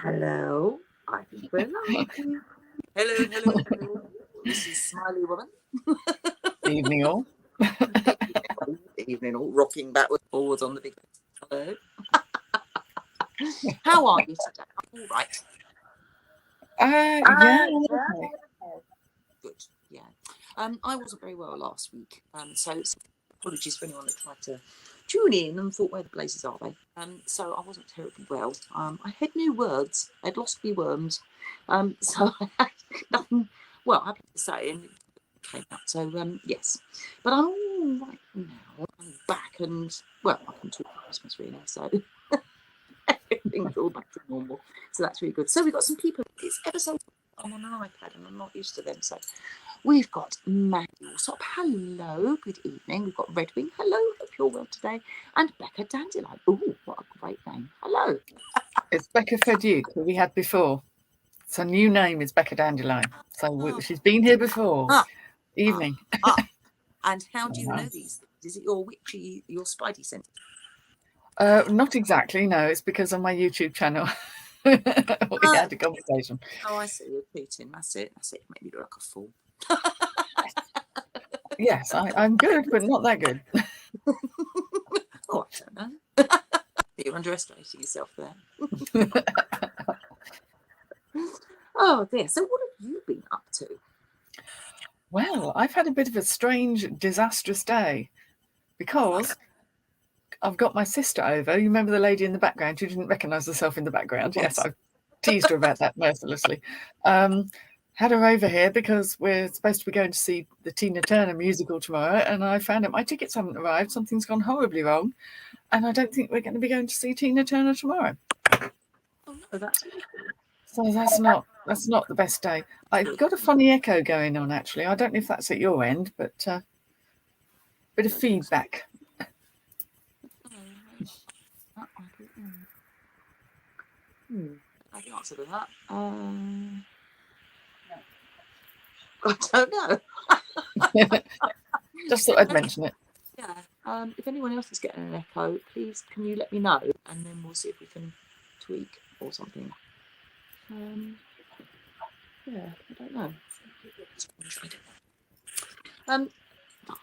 Hello, I think we're live. Hello, hello, hello. This is Smiley Woman. Evening all. Evening all, rocking backwards, forwards on the big. Hello. How are you today? All right. Yeah. Good. Yeah. I wasn't very well last week. So apologies for anyone that tried to tune in and thought, where the blazes are they? So I wasn't terribly well. I had new words. I'd lost me worms. So I had nothing, well, happy to say, and it came out. So, yes. But I'm all right now. I'm back and, well, I can talk about Christmas really. So everything's all back to normal. So that's really good. So we've got some people. It's ever so, I'm on an iPad and I'm not used to them. So we've got Maggie Alsop. Hello, good evening. We've got Redwing. Hello, hope you're well today. And Becca Dandelion. Oh, what a great name. Hello. It's Becca Feduke, who we had before. So new name is Becca Dandelion. So she's been here before. Evening. And how do you know these things? Is it your witchy, your spidey sense? Not exactly, no. It's because on my YouTube channel we had a conversation. Oh, I see. You're cheating. That's it. Make me look like a fool. Yes, I'm good, but not that good. Oh, I don't know. You're underestimating yourself there. Oh dear. So what have you been up to? Well, I've had a bit of a strange, disastrous day because I've got my sister over. You remember the lady in the background who didn't recognise herself in the background? Yes, I've teased her about that mercilessly. Had her over here because we're supposed to be going to see the Tina Turner musical tomorrow, and I found out my tickets haven't arrived. Something's gone horribly wrong, and I don't think we're going to be going to see Tina Turner tomorrow. Oh no, that's so that's not the best day. I've got a funny echo going on actually. I don't know if that's at your end, but bit of feedback. I can answer to that. I don't know. Just thought I'd mention it. Yeah. If anyone else is getting an echo, please can you let me know, and then we'll see if we can tweak or something. Yeah, I don't know.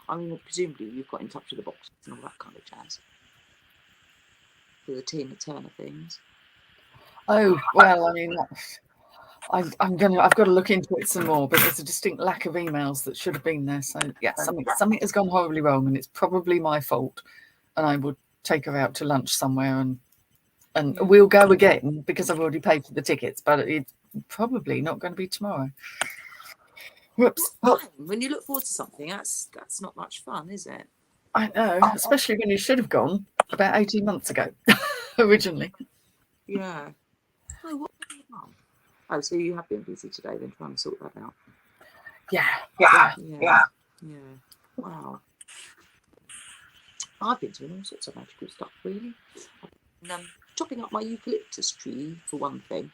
I mean, presumably you've got in touch with the box and all that kind of jazz for the Tina Turner things. Oh well, I mean, I've got to look into it some more, but there's a distinct lack of emails that should have been there. So yeah, something has gone horribly wrong, and it's probably my fault. And I would take her out to lunch somewhere, and we'll go again because I've already paid for the tickets. But it's probably not going to be tomorrow. Whoops! When you look forward to something, that's not much fun, is it? I know, especially when you should have gone about 18 months ago, originally. Yeah. Oh, so you have been busy today, then trying to sort that out. Yeah. Wow. I've been doing all sorts of magical stuff, really. Chopping up my eucalyptus tree, for one thing.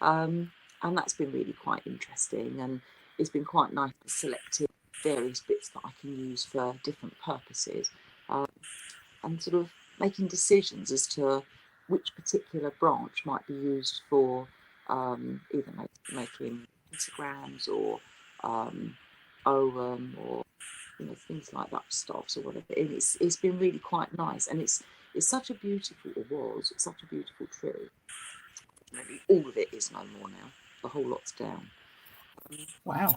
And that's been really quite interesting. And it's been quite nice to select various bits that I can use for different purposes. And sort of making decisions as to which particular branch might be used for either making Instagrams or or things like that, stuffs or whatever. And it's been really quite nice, and it's such a beautiful tree. Maybe all of it is no more now. The whole lot's down. Wow.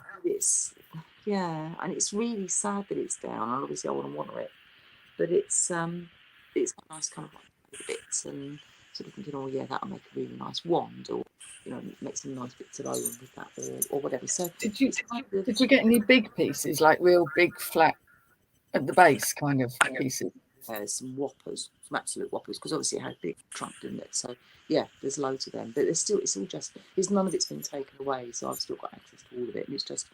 And it's really sad that it's down. And obviously, I want to honour it, but it's nice, kind of like bits and sort of thinking, oh yeah, that'll make a really nice wand, or make some nice bits of owen with that, or whatever. So did you get any big pieces, like real big flat at the base kind of pieces? Some whoppers, some absolute whoppers, because obviously it had a big trunk, didn't it? So yeah, there's loads of them, but none of it's been taken away, so I've still got access to all of it, and it's just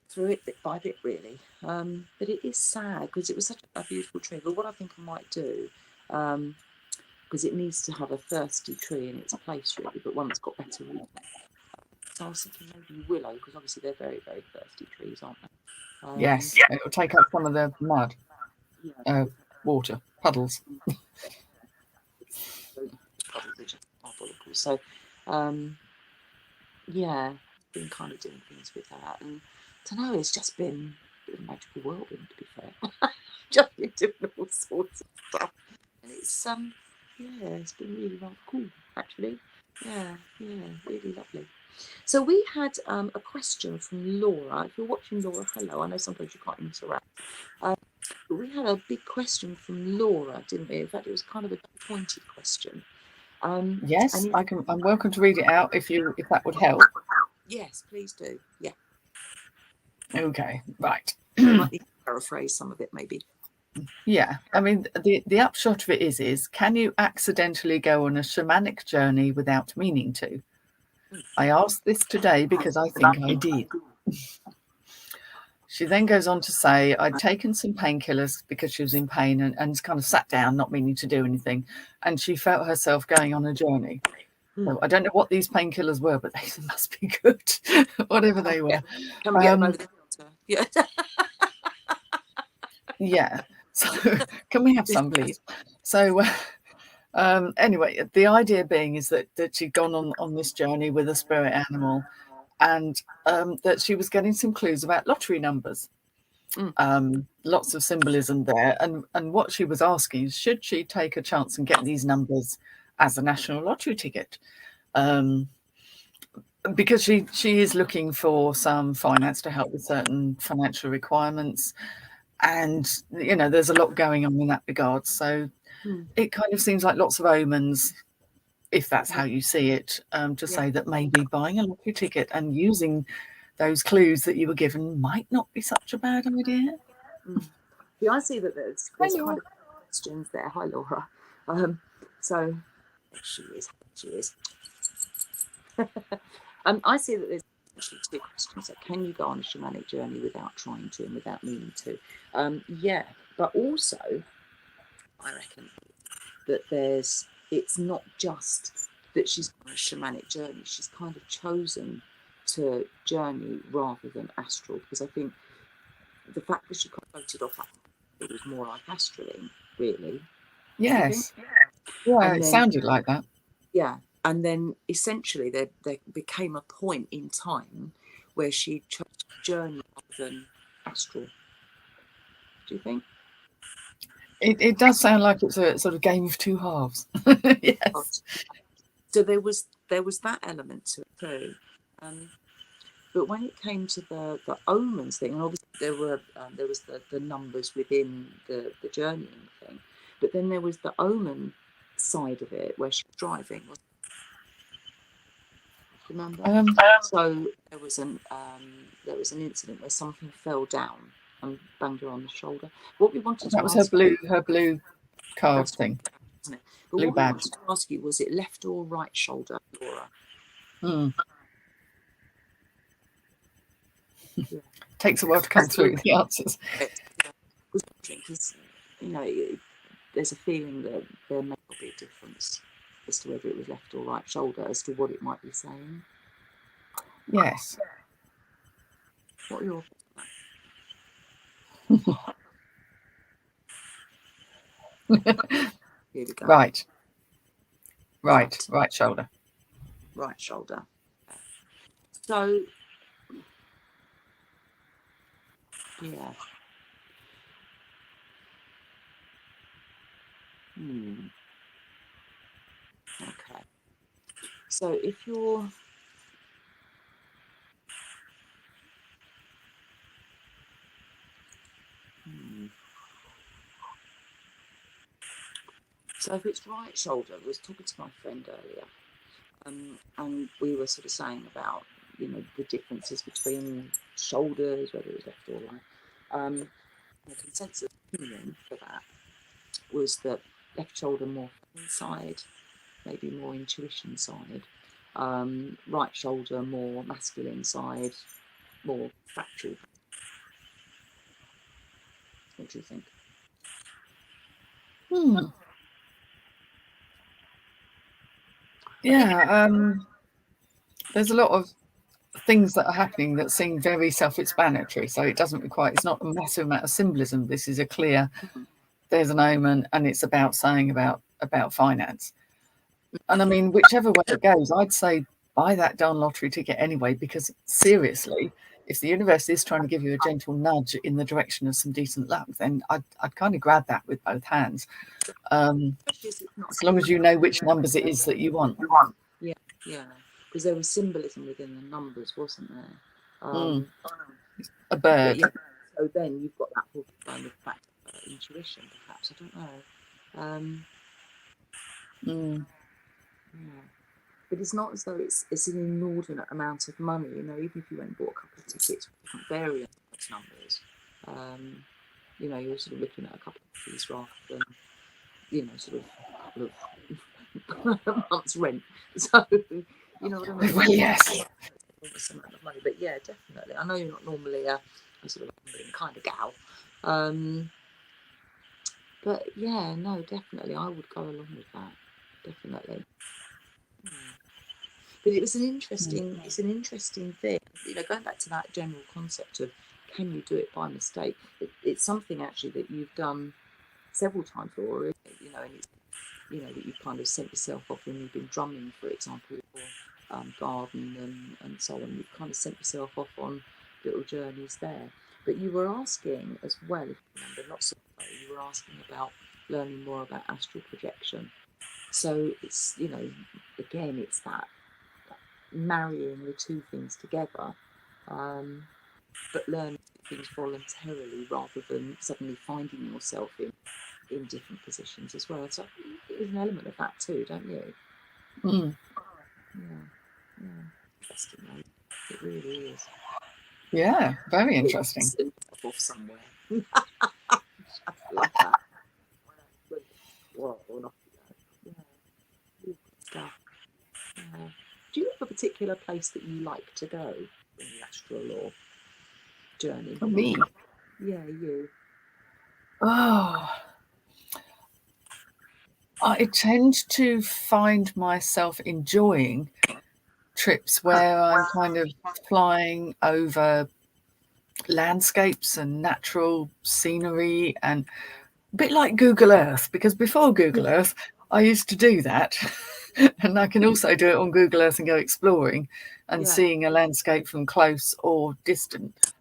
through it bit by bit, really. But it is sad because it was such a beautiful tree. But what I think I might do, because it needs to have a thirsty tree in its place, really, but one that's got better water. So I was thinking maybe willow, because obviously they're very, very thirsty trees, aren't they? Yes, it will take up some of the mud, water, puddles. Puddles are just diabolical. So, yeah, been kind of doing things with that, and I don't know, it's just been a bit of a magical whirlwind, to be fair. Just been doing all sorts of stuff, and it's yeah, it's been really rather cool, actually. Yeah, really lovely. So we had a question from Laura. If you're watching, Laura, hello. I know sometimes you can't interact. But we had a big question from Laura, didn't we? In fact, it was kind of a pointed question. Yes, I'm welcome to read it out if that would help. Yes, please do. Yeah. Okay, right. I might need to paraphrase some of it, maybe. Yeah, I mean, the upshot of it is can you accidentally go on a shamanic journey without meaning to? I asked this today because I think I did. She then goes on to say I'd taken some painkillers because she was in pain and kind of sat down, not meaning to do anything, and she felt herself going on a journey. So I don't know what these painkillers were, but they must be good, whatever they were. Can we get them over the counter? Yeah. Yeah. So can we have some, please? So anyway, the idea being is that she'd gone on this journey with a spirit animal, and that she was getting some clues about lottery numbers. Lots of symbolism there, and what she was asking is, should she take a chance and get these numbers as a national lottery ticket? Because she is looking for some finance to help with certain financial requirements, and there's a lot going on in that regard. So it kind of seems like lots of omens, if that's how you see it, to say that maybe buying a lottery ticket and using those clues that you were given might not be such a bad idea. Yeah, I see that there's kind of questions there. Hi, Laura. So she is. I see that there's actually two questions. So can you go on a shamanic journey without trying to and without meaning to? Yeah, but also I reckon that it's not just that she's on a shamanic journey. She's kind of chosen to journey rather than astral, because I think the fact that she floated off, it was more like astraling, really. Yes. Yeah, it sounded like that. Yeah. And then essentially there became a point in time where she chose to journey rather than astral. Do you think? It does sound like it's a sort of game of two halves. Yes. So there was that element to it too. But when it came to the omens thing, and obviously there was the numbers within the journeying thing, but then there was the omen side of it where she was driving. Remember? So there was an incident where something fell down and banged her on the shoulder. What we wanted that was her blue card thing, wasn't it? But blue what badge. we wanted to ask you, was it left or right shoulder, Laura? Yeah. Takes a while to come through the answers. Because there's a feeling that there may not be a difference as to whether it was left or right shoulder as to what it might be saying. Yes. What are your Here we go. Right shoulder. Right shoulder. So yeah. Okay. So if you're So if it's right shoulder, I was talking to my friend earlier, and we were sort of saying about the differences between shoulders, whether it was left or right. The consensus opinion for that was that left shoulder more inside, maybe more intuition side. Right shoulder more masculine side, more factual. What do you think? Yeah, there's a lot of things that are happening that seem very self-explanatory, so it's not a massive amount of symbolism. This is a clear, there's an omen and it's about saying about finance. And I mean, whichever way it goes, I'd say buy that darn lottery ticket anyway, because seriously, if the universe is trying to give you a gentle nudge in the direction of some decent luck, then I'd kind of grab that with both hands. As long as you know which numbers it is that you want. Yeah, because there was symbolism within the numbers, wasn't there? A bird. Yeah, so then you've got that whole kind of back intuition, perhaps. I don't know. Yeah. But it's not as though it's an inordinate amount of money. Even if you went and bought a couple of tickets with different variant numbers, you're sort of looking at a couple of fees rather than, sort of a couple of months' rent. So, you know what I mean? Well, yes. Some amount of money, but yeah, definitely. I know you're not normally a sort of kind of gal, but yeah, no, definitely, I would go along with that. Definitely. But it's an interesting thing. Going back to that general concept of can you do it by mistake? It's something actually that you've done several times already. And that you've kind of sent yourself off when you've been drumming, for example, or garden and so on. You've kind of sent yourself off on little journeys there. But you were asking as well, if you remember, not so long ago, you were asking about learning more about astral projection. So it's, again, it's that marrying the two things together, but learning things voluntarily rather than suddenly finding yourself in different positions as well. So there's an element of that too, don't you? Yeah. Interesting, though. It really is. Yeah, very interesting. Off somewhere. I love that. Whoa, yeah. Stuff. Do you have a particular place that you like to go in the astral or journey? For me? Yeah, you. Oh, I tend to find myself enjoying trips where I'm kind of flying over landscapes and natural scenery, and a bit like Google Earth, because before Google Earth, I used to do that. And I can also do it on Google Earth and go exploring and seeing a landscape from close or distant.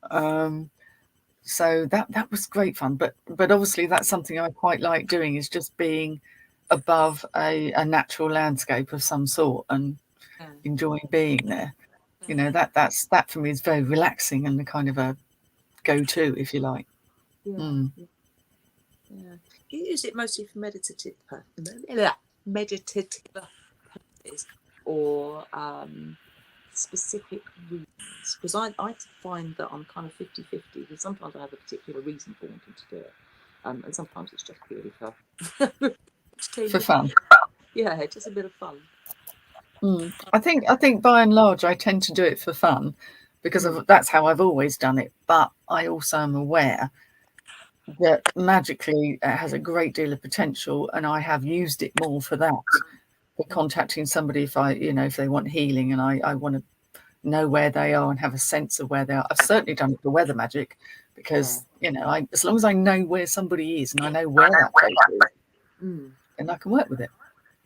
So that was great fun. But obviously that's something I quite like doing, is just being above a natural landscape of some sort and enjoying being there. That for me is very relaxing and the kind of a go-to, if you like. Yeah. You use it mostly for meditative purposes or specific reasons? Because I find that I'm kind of 50-50, because sometimes I have a particular reason for wanting to do it, and sometimes it's just purely for fun. Yeah, just a bit of fun. I think by and large I tend to do it for fun, because that's how I've always done it. But I also am aware that magically it has a great deal of potential, and I have used it more for that, for contacting somebody if they want healing and I want to know where they are and have a sense of where they are. I've certainly done it for weather magic, because as long as I know where somebody is and I know where that place is, then I can work with it.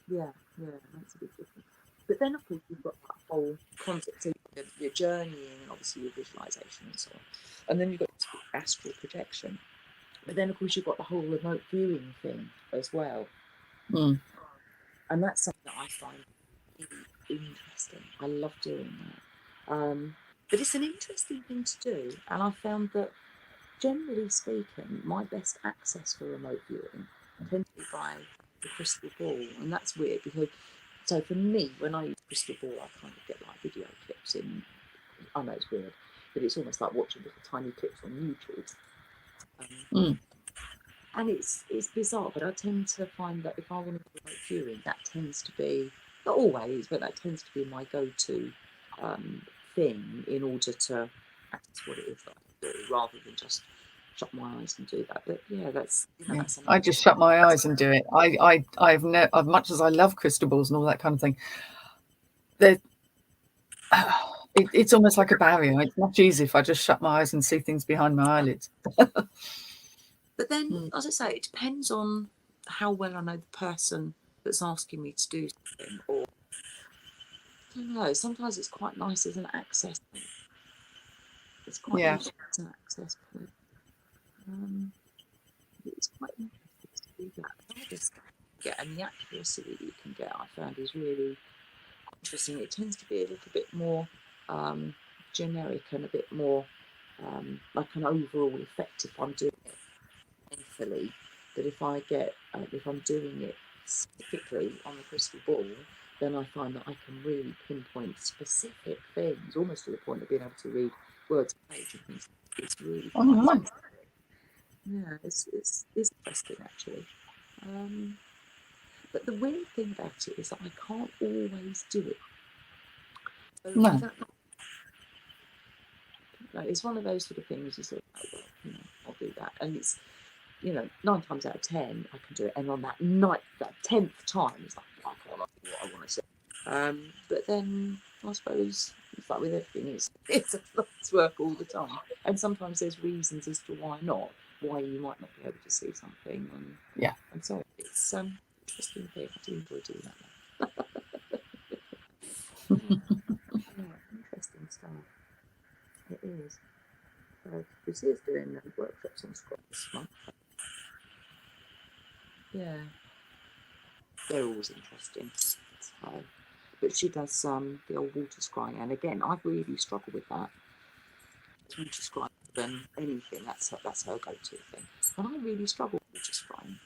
Yeah, that's a big difference. But then, of course, you've got that whole concept of your journeying, and obviously your visualization and so on. And then you've got astral projection. But then, of course, you've got the whole remote viewing thing as well. And that's something that I find really interesting. I love doing that. But it's an interesting thing to do. And I found that, generally speaking, my best access for remote viewing tends to be by the crystal ball. And that's weird, because so for me, when I use crystal ball, I kind of get like video clips in. I know it's weird, but it's almost like watching little tiny clips on YouTube. And it's bizarre, but I tend to find that if I want to do remote viewing, that tends to be, not always, but that tends to be my go-to thing in order to access what it is that I do, rather than just shut my eyes and do that. But yeah, that's I just shut my eyes and do it. I've much as I love crystal balls and all that kind of thing, it's almost like a barrier. It's much easier if I just shut my eyes and see things behind my eyelids. But then, as I say, it depends on how well I know the person that's asking me to do something, or I don't know. Sometimes it's quite nice as an access point. It's quite nice as an access point. It's quite interesting to do that. And the accuracy that you can get, I found, is really interesting. It tends to be a little bit more generic and a bit more like an overall effect if I'm doing it painfully. But if I'm doing it specifically on the crystal ball, then I find that I can really pinpoint specific things, almost to the point of being able to read words on page and things. It's really nice. Yeah, it's interesting actually. But the weird thing about it is that I can't always do it. So No. I don't know. It's one of those sort of things you sort of, well, I'll do that. And it's, 9 times out of 10, I can do it. And on that 10th time, it's like, I can't do what I want to say. But then I suppose it's like with everything, it's a lot's work all the time. And sometimes there's reasons as to why you might not be able to see something. And so it's interesting thing. I do enjoy doing that. Interesting stuff. It is. Lucia's doing workshops on Scotland this month. Yeah. They're always interesting. So, but she does the old water scrying, and again, I really struggle with that. Water scrying than anything. That's her go-to thing. And I really struggle with water scrying.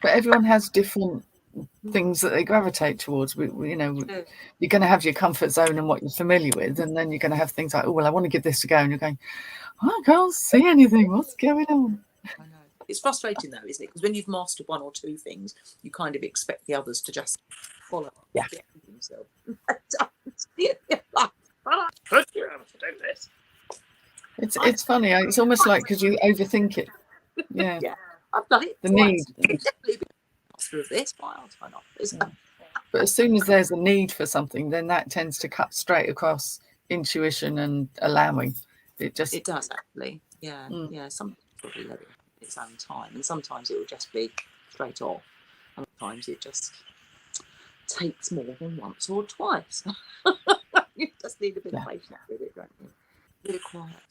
But everyone has different things that they gravitate towards. You're going to have your comfort zone and what you're familiar with, and then you're going to have things like, oh, well, I want to give this a go, and you're going, I can't see anything. What's going on? I know. It's frustrating though, isn't it? Because when you've mastered one or two things, you kind of expect the others to just follow themselves. It's funny. It's almost like because you overthink it. Yeah. Yeah. I've done it. The need. Definitely been master of this. Why else am I not? But as soon as there's a need for something, then that tends to cut straight across intuition and allowing. It does actually. Yeah. Yeah. Sometimes probably let it its own time, and sometimes it will just be straight off, and sometimes it just takes more than once or twice. You just need a bit of patience with it, don't you? A bit of quiet.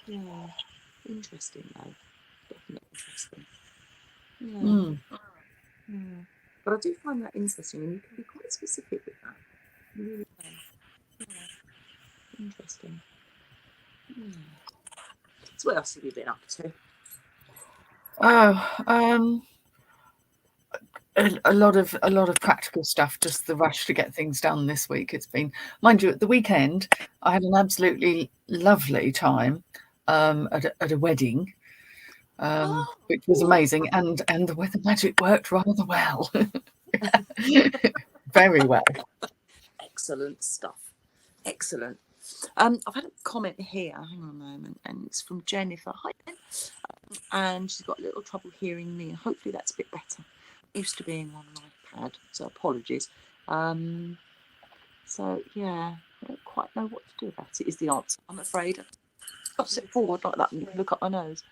Yeah. Interesting though. Definitely interesting. Yeah. Yeah. But I do find that interesting, and you can be quite specific with that. You really can. Yeah. Interesting. Yeah. So what else have you been up to? A lot of practical stuff, just the rush to get things done this week. It's been, mind you, at the weekend I had an absolutely lovely time at a wedding, which was amazing, and the weather magic worked rather well. Very well. Excellent stuff. Excellent. I've had a comment here, hang on a moment, and it's from Jennifer. Hi, Jen. And she's got a little trouble hearing me, and hopefully that's a bit better. Used to being on an iPad, so apologies. So yeah, I don't quite know what to do about it, is the answer. I'm afraid. I'll sit forward like that and you can look up my nose.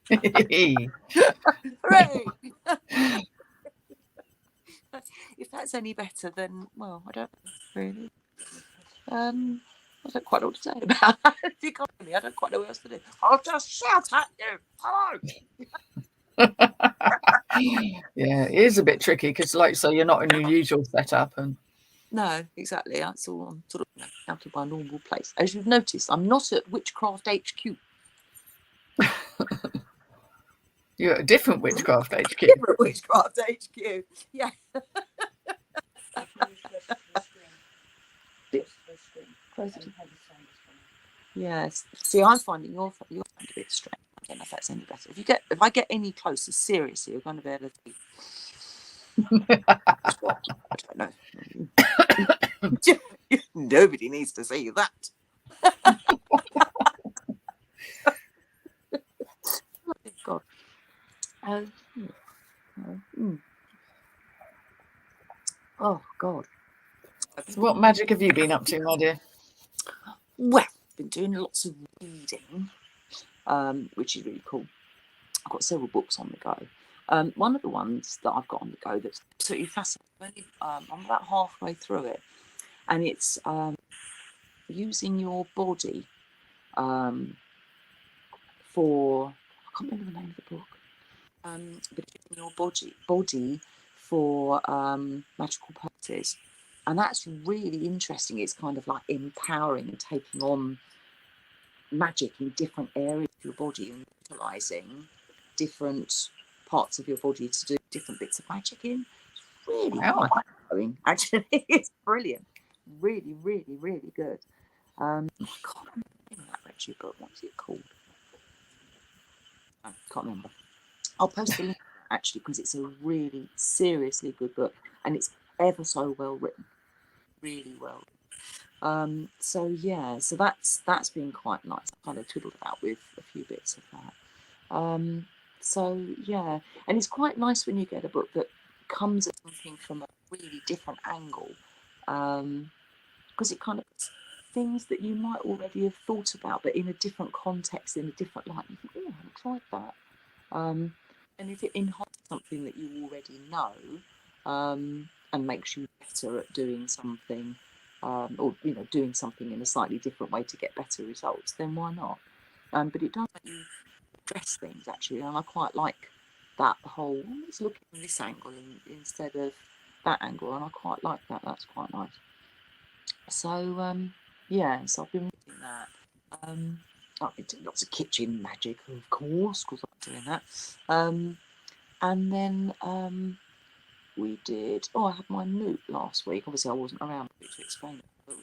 Hooray! If that's any better, then, well, I don't really. I don't quite know what to say about it. If you can't hear me, I don't quite know what else to do. I'll just shout at you. Hello! Yeah, it is a bit tricky because, like, so you're not in your usual setup, and no, exactly. That's all. I'm sort of out of my normal place. As you've noticed, I'm not at Witchcraft HQ. You're at a different Witchcraft HQ. Different Witchcraft HQ. Yeah. Yes. See, I'm finding you're a bit strange. I don't know if that's any better. If I get any closer, seriously, you're going to be able to see. I don't know. Nobody needs to see that. God. Oh God. So what magic have you been up to, my dear? Well, I've been doing lots of reading, which is really cool. I've got several books on the go. One of the ones that I've got on the go that's absolutely fascinating. I'm about halfway through it, and it's using your body for, I can't remember the name of the book, but using your body for magical purposes. And that's really interesting. It's kind of like empowering and taking on magic in different areas of your body and utilizing different parts of your body to do different bits of magic in. It's really mind-blowing, actually. It's brilliant. Really, really, really good. I can't remember the name of that witchy book. What's it called? I can't remember. I'll post the link actually, because it's a really seriously good book, and it's ever so well written. Really well. So yeah, so that's been quite nice. I kind of twiddled about with a few bits of that. So yeah, and it's quite nice when you get a book that comes at something from a really different angle, because it kind of puts things that you might already have thought about, but in a different context, in a different light. You think, oh, I haven't tried that. And if it enhances something that you already know, and makes you better at doing something, or doing something in a slightly different way to get better results, then why not? But it does make you address things actually, and I quite like that whole, let's look at this angle instead of that angle, and I quite like that. That's quite nice. So yeah, so I've been reading that. I've been doing lots of kitchen magic, of course, because I'm doing that. And then we did. Oh, I had my moot last week. Obviously, I wasn't around to explain it, but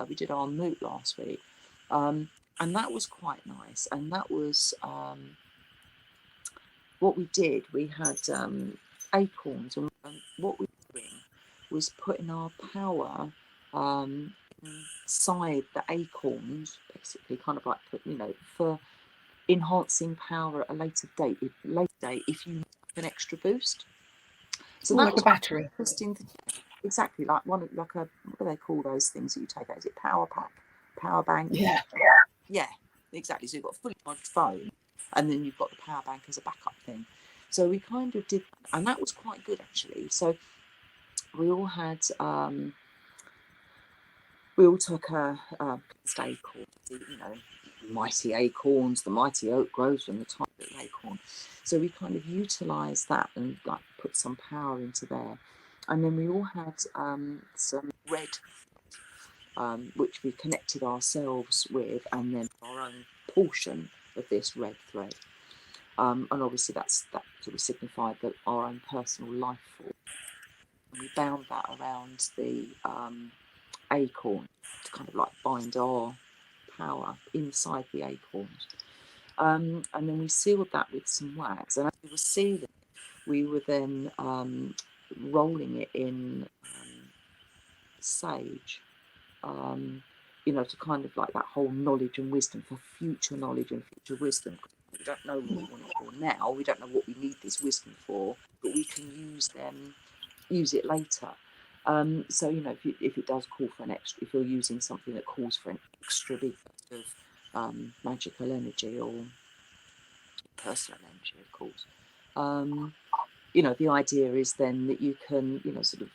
we did our moot last week, and that was quite nice. And that was what we did. We had acorns, and what we were doing was putting our power inside the acorns, basically, kind of like for enhancing power at a later date. If you need an extra boost. So like a battery. Interesting. Exactly, like what do they call those things that you take out? Is it power pack, power bank? Yeah, exactly. So you've got a fully charged phone, and then you've got the power bank as a backup thing. So we kind of did, and that was quite good actually. So we all had, we all took a acorn, mighty acorns. The mighty oak grows from the tiny little acorn. So we kind of utilised that and like put some power into there. And then we all had some red, which we connected ourselves with, and then our own portion of this red thread. And obviously that sort of signified that our own personal life force. And we bound that around the acorn to kind of like bind our power inside the acorns. And then we sealed that with some wax. And as we were sealing it, we were then rolling it in sage, to kind of like that whole knowledge and wisdom, for future knowledge and future wisdom. We don't know what we want it for now. We don't know what we need this wisdom for, but we can use it later. So if it does call for an extra, if you're using something that calls for an extra bit of magical energy or personal energy, of course, the idea is then that you can sort of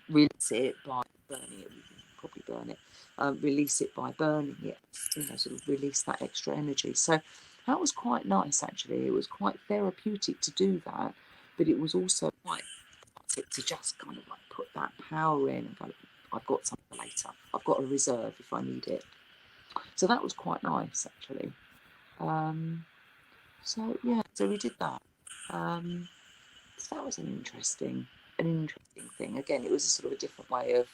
release it by burning it. We can probably burn it. Release it by burning it. Sort of release that extra energy. So that was quite nice actually. It was quite therapeutic to do that, but it was also quite to just kind of like put that power in and go, I've got something later. I've got a reserve if I need it. So that was quite nice actually. So yeah, so we did that. So that was an interesting thing. Again, it was a sort of a different way of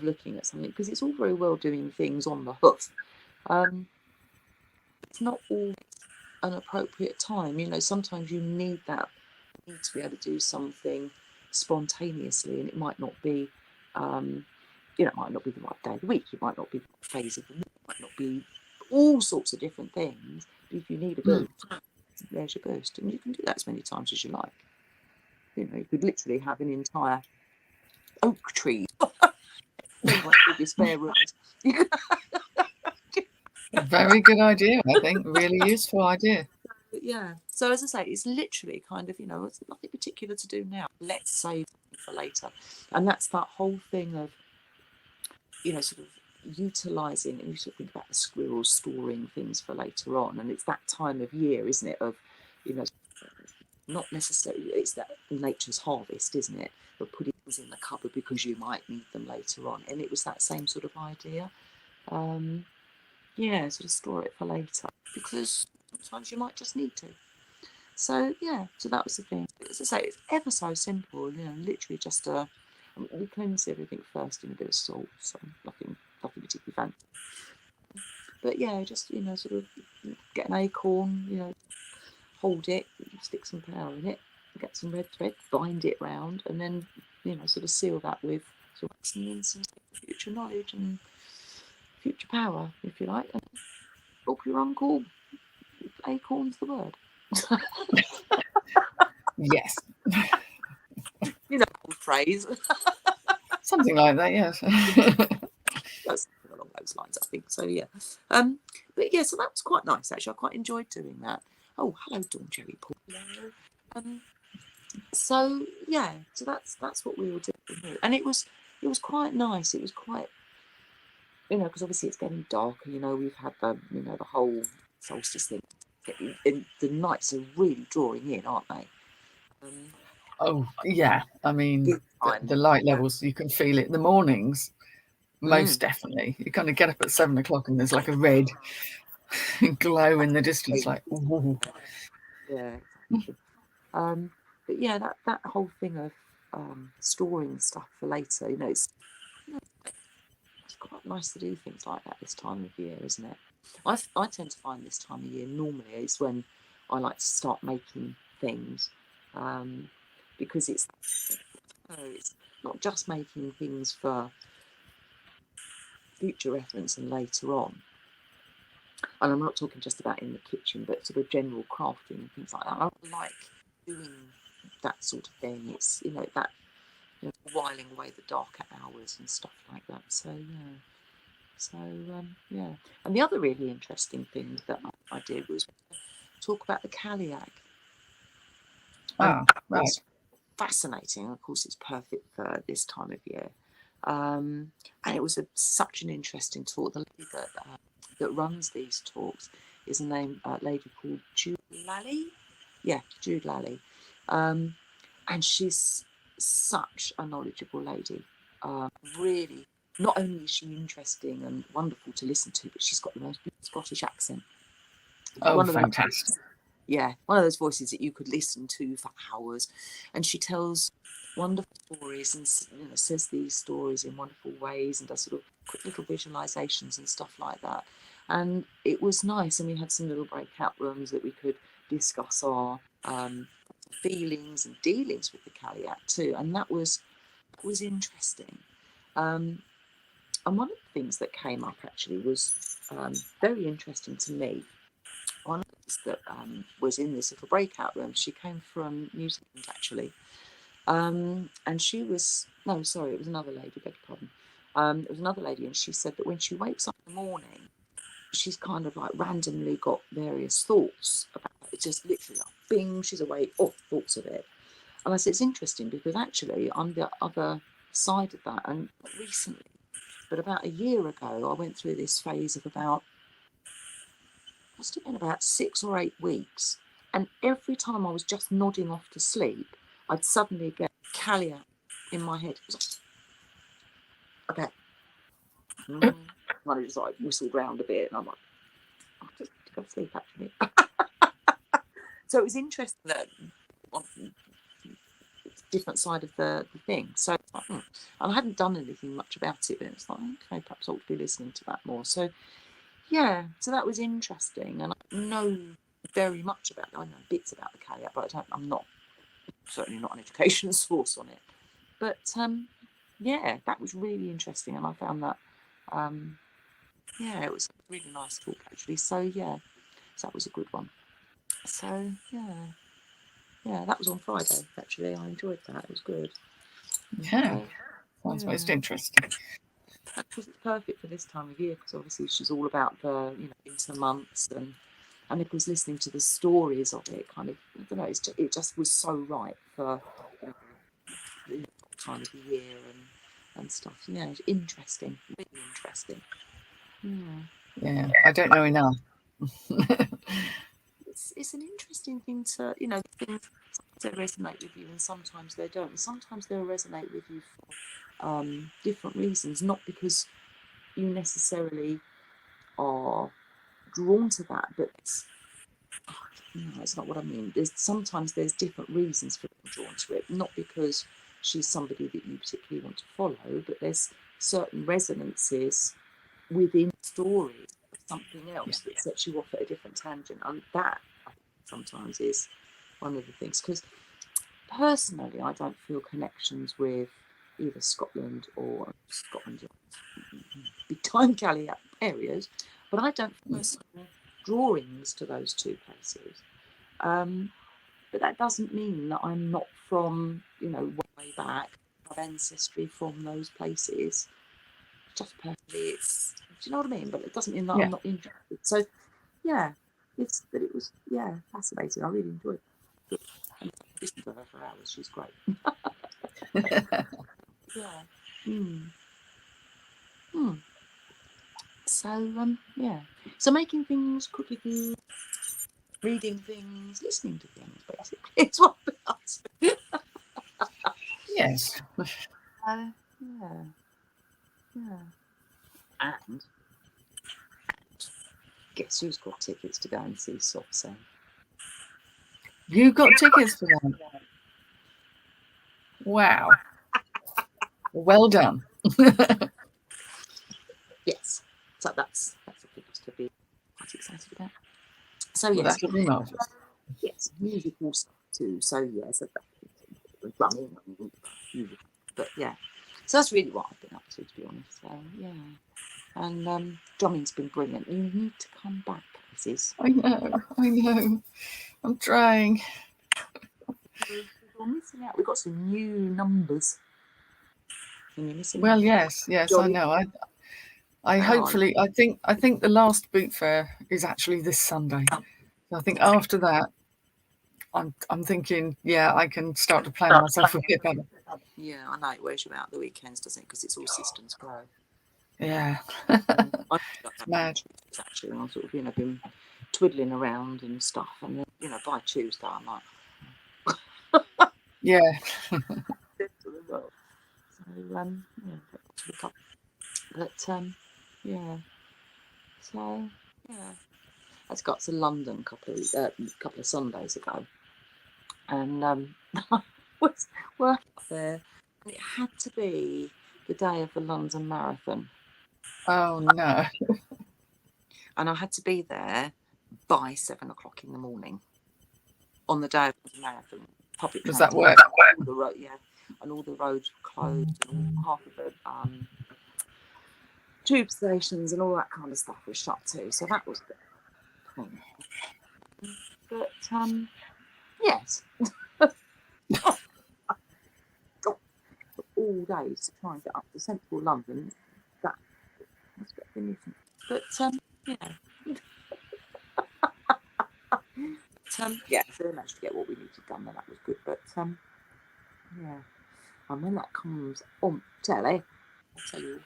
looking at something, because it's all very well doing things on the hoof. It's not all an appropriate time. Sometimes you need to be able to do something spontaneously, and it might not be, it might not be the right day of the week. It might not be the right phase of the week. It might not be all sorts of different things. But if you need a boost, there's your boost, and you can do that as many times as you like. You could literally have an entire oak tree. Your spare rooms. Very good idea, I think. Really useful idea. Yeah. So as I say, it's literally kind of, it's nothing particular to do now. Let's save for later. And that's that whole thing of, sort of utilising, and you sort of think about the squirrels storing things for later on. And it's that time of year, isn't it, of, not necessarily, it's that nature's harvest, isn't it? Of putting things in the cupboard because you might need them later on. And it was that same sort of idea. Sort of store it for later because sometimes you might just need to. So so that was the thing. As I say, it's ever so simple. Literally just we cleanse everything first in a bit of salt, so nothing particularly fancy. But just sort of get an acorn, hold it, stick some flour in it, get some red thread, bind it round, and then sort of seal that with sort of in some future knowledge and future power, if you like. And up your uncle, acorn's the word. Yes. The phrase. Something like that, yes. That's along those lines, I think. So but so that was quite nice actually. I quite enjoyed doing that. Oh, hello, Dawn Jerry Paul. So that's what we were doing, and it was quite nice. It was quite, because obviously it's getting darker. We've had the the whole solstice thing, and the nights are really drawing in, aren't they? Oh yeah, I mean the light levels, you can feel it in the mornings. Most definitely, you kind of get up at 7 o'clock and there's like a red glow in the distance, like ooh. Yeah, exactly. But that whole thing of storing stuff for later, it's quite nice to do things like that this time of year, isn't it? I tend to find this time of year normally is when I like to start making things, because it's not just making things for future reference and later on. And I'm not talking just about in the kitchen, but sort of general crafting and things like that. I like doing that sort of thing. It's that whiling away the darker hours and stuff like that. So And the other really interesting thing that I did was talk about the caliac. Right. It's fascinating. Of course, it's perfect for this time of year. And it was such an interesting talk. The lady that runs these talks is a lady called Jude Lally. Yeah, Jude Lally. And she's such a knowledgeable lady. Really, not only is she interesting and wonderful to listen to, but she's got the most beautiful Scottish accent. Oh, fantastic. One of those voices that you could listen to for hours. And she tells wonderful stories and says these stories in wonderful ways and does sort of quick little visualizations and stuff like that. And it was nice. And we had some little breakout rooms that we could discuss our feelings and dealings with the caliac too. And that was interesting. And one of the things that came up actually was very interesting to me. One of that was in this little breakout room. She came from New Zealand actually, and she was it was another lady. Beg your pardon. It was another lady, and she said that when she wakes up in the morning, she's kind of like randomly got various thoughts about it. It's just literally like bing, she's awake. Oh, thoughts of it. And I said it's interesting because actually I'm the other side of that. And recently, but about a year ago, I went through this phase of must have been about 6 or 8 weeks, and every time I was just nodding off to sleep, I'd suddenly get caliac in my head. It was like, okay. And I just like whistled round a bit, and I'm like, I'll just go to sleep actually. So it was interesting that it's a different side of the thing. So and I hadn't done anything much about it, but it's like, okay, perhaps I ought to be listening to that more. So so that was interesting, and I know very much about it. I know bits about the caliac, but I'm certainly not an education source on it. But that was really interesting, and I found that it was a really nice talk actually. So so that was a good one. So that was on Friday actually. I enjoyed that. It was good. Yeah, sounds most interesting. Because it's perfect for this time of year, because obviously she's all about the winter months, and And of course, listening to the stories of it, kind of, I don't know, it just was so right for the time of the year and stuff. Yeah, it's interesting, really interesting. Yeah, I don't know enough. It's an interesting thing to, you know, things that resonate with you and sometimes they don't. And sometimes they'll resonate with you for different reasons, not because you necessarily are drawn to that, but no, it's not what I mean. Sometimes there's different reasons for being drawn to it, not because she's somebody that you particularly want to follow, but there's certain resonances within stories of something else that sets you off at a different tangent. And that sometimes is one of the things, because personally I don't feel connections with either Scotland or big time Cali areas, but I don't feel personal drawings to those two places. But that doesn't mean that I'm not from, you know, way back, have ancestry from those places. Just personally, do you know what I mean? But it doesn't mean that I'm not interested. So yeah, it was fascinating. I really enjoyed it. And listened to her for hours. She's great. So so making things, cooking things, reading things, listening to things, basically, it's what it does. Yes. And guess who's got tickets to go and see Soft Sound? You got tickets for that? Wow. Well done. Yes. So that's a thing to be quite excited about. So yes, that would be marvellous. Yes, musical stuff too. So yes, drumming, but yeah. So that's really what I've been up to be honest. So yeah. And drumming's been brilliant. You need to come back, Mrs. I know. I'm trying. You're missing out. We've got some new numbers. Well, yes, Jolly. I know. I hopefully, I think the last boot fair is actually this Sunday. So I think after that, I'm thinking, I can start to plan myself a bit better. Yeah, I know it wears you out the weekends, doesn't it? Because it's all systems go. Yeah. It's mad. Actually, and I sort of, been twiddling around and stuff, and then, by Tuesday, I'm like, yeah. I've got to London a couple of Sundays ago, and I was working up there, and it had to be the day of the London Marathon. Oh no! And I had to be there by 7 o'clock in the morning on the day of the marathon. Public Does that work? The road, and all the roads were closed, and all half of the tube stations and all that kind of stuff was shut too. So that was the thing. But yes, all day to try and get up to central London. That was a bit of a nuisance. But so we managed to get what we needed done, and that was good. But and when that comes on telly, I'll tell you.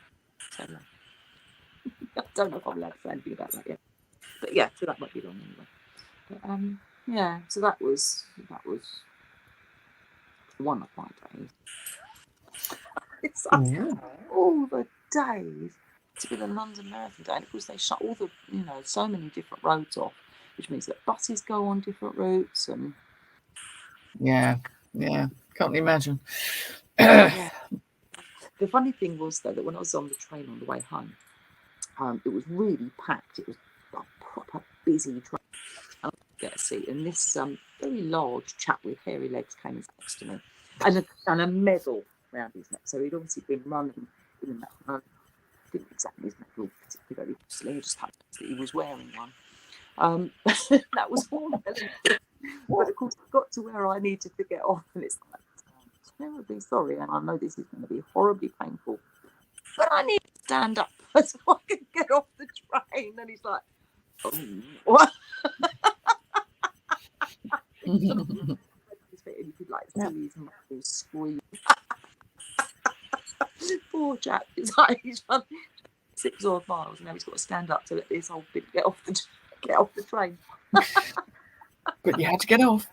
I don't know if I'm allowed to say anything about that yet. But yeah, so that might be long anyway. But so that was one of my days. It's all the days to be the London Marathon day, and of course they shut all the so many different roads off, which means that buses go on different routes and can't imagine. The funny thing was though that when I was on the train on the way home, it was really packed. It was a proper busy train. And I get a seat, and this very large chap with hairy legs came next to me, and a medal around his neck. So he'd obviously been running in that. I didn't examine his medal particularly closely. I just happened that he was wearing one. That was all. But of course, I got to where I needed to get off, and it's like, I'm terribly sorry, and I know this is going to be horribly painful, but I need to stand up so I can get off the train. And he's like, oh, what? And you could like see his muscles squeeze. Poor chap, he's run 6 odd miles, and now he's got to stand up to let this old bit get off the train. But you had to get off.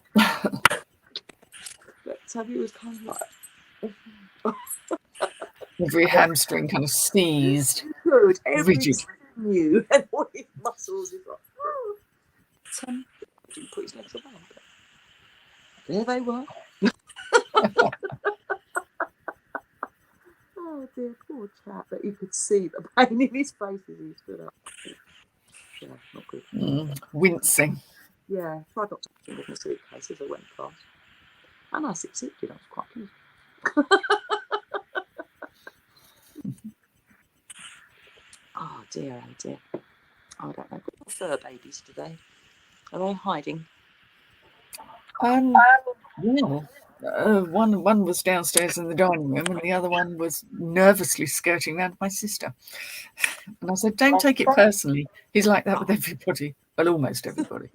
But he was kind of like Every hamstring kind of seized, good, every rigid. sinew and all his muscles. He's like, he didn't put his legs away, but there they were. Oh dear, poor chap. But you could see the pain in his face as he stood up. Yeah, not good. Wincing. Yeah, tried not to put him in the suitcase as I went past. And I succeeded. I was quite pleased. Oh dear, oh dear. I don't know. What fur babies today? Are they hiding? Yeah. One was downstairs in the dining room, and the other one was nervously skirting round my sister. And I said, "Don't take it personally. He's like that with everybody. Well, almost everybody."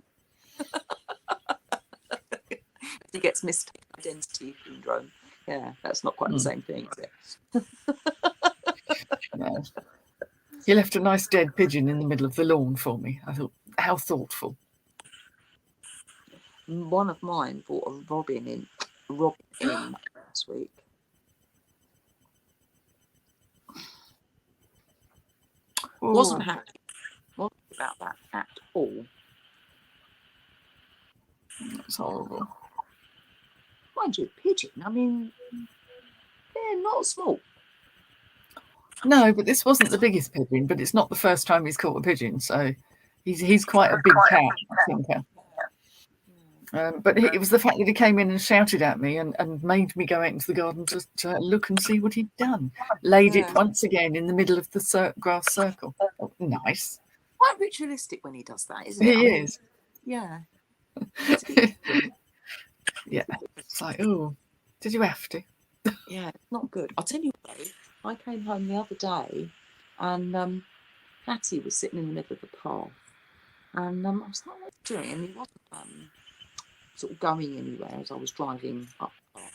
He gets mistaken identity syndrome. Yeah, that's not quite the same thing, is it? No. He left a nice dead pigeon in the middle of the lawn for me. I thought, how thoughtful. One of mine bought a robin in last week. Wasn't happy about that at all. That's horrible. Mind you, pigeon, I mean, they're not small. No, but this wasn't the biggest pigeon, but it's not the first time he's caught a pigeon, so he's quite a big cat, I think. But it was the fact that he came in and shouted at me and made me go out into the garden to look and see what he'd done. Laid it once again in the middle of the grass circle. Oh, nice. Quite ritualistic when he does that, isn't it? He is. Yeah. Yeah. It's like, oh, did you have to? Yeah, it's not good. I'll tell you what, I came home the other day and Hattie was sitting in the middle of the path. And I was like, what are you doing? And he wasn't sort of going anywhere as I was driving up the path.